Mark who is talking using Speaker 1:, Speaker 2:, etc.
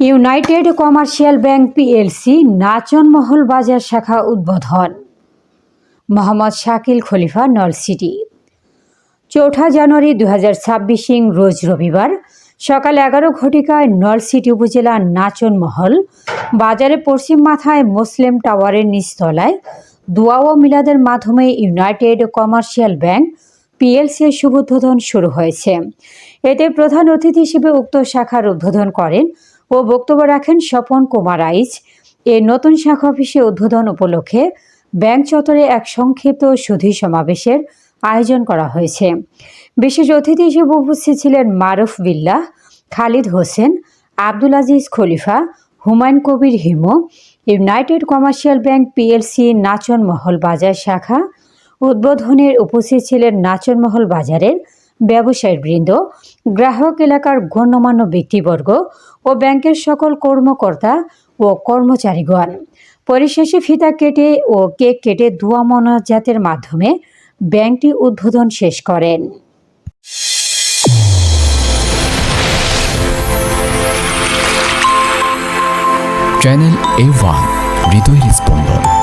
Speaker 1: United Commercial Bank PLC Nachanmahal Bazar শাখা উদ্বোধন। মোহাম্মদ শাকিল খলিফা, নলছিটি। 4 জানুয়ারি 2026 রোজ রবিবার সকাল 11 ঘটিকায় নলছিটি উপজেলা নাচনমহল বাজারে পশ্চিম মাথায় মুসলিম টাওয়ারের নিচতলায় দোয়া ও মিলাদের মাধ্যমে ইউনাইটেড কমার্শিয়াল ব্যাংক পিএলসি এর শুভ উদ্বোধন শুরু হয়েছে। এতে প্রধান অতিথি হিসেবে উক্ত শাখার উদ্বোধন করেন ও বক্তব্য রাখেন স্বপন কুমার আইচ। এই নতুন শাখা অফিসে উদ্বোধন উপলক্ষে ব্যাংক চত্বরে এক সংক্ষিপ্ত সুধী সমাবেশের আয়োজন করা হয়েছে। বিশেষ অতিথি হিসেবে উপস্থিত ছিলেন Maruf Billah, Khalid Hossain, Abdul Aziz Khalifa, Humayun Kabir Himu. United Commercial Bank PLC Nachanmahal Bazar শাখা উদ্বোধনের উপস্থিত ছিলেন নাচনমহল বাজারের ব্যবসায়ীবৃন্দ, গ্রাহক এলাকার গণ্যমান্য ব্যক্তিবর্গ ও ব্যাংকের সকল কর্মকর্তা ও কর্মচারীগণ। পরিশেষে ফিতা কেটে ও কেক কেটে দোয়া মোনাজাতের মাধ্যমে ব্যাংকটি উদ্বোধন শেষ করেন।
Speaker 2: চ্যানেল A1 হৃদয়ের স্পন্দন।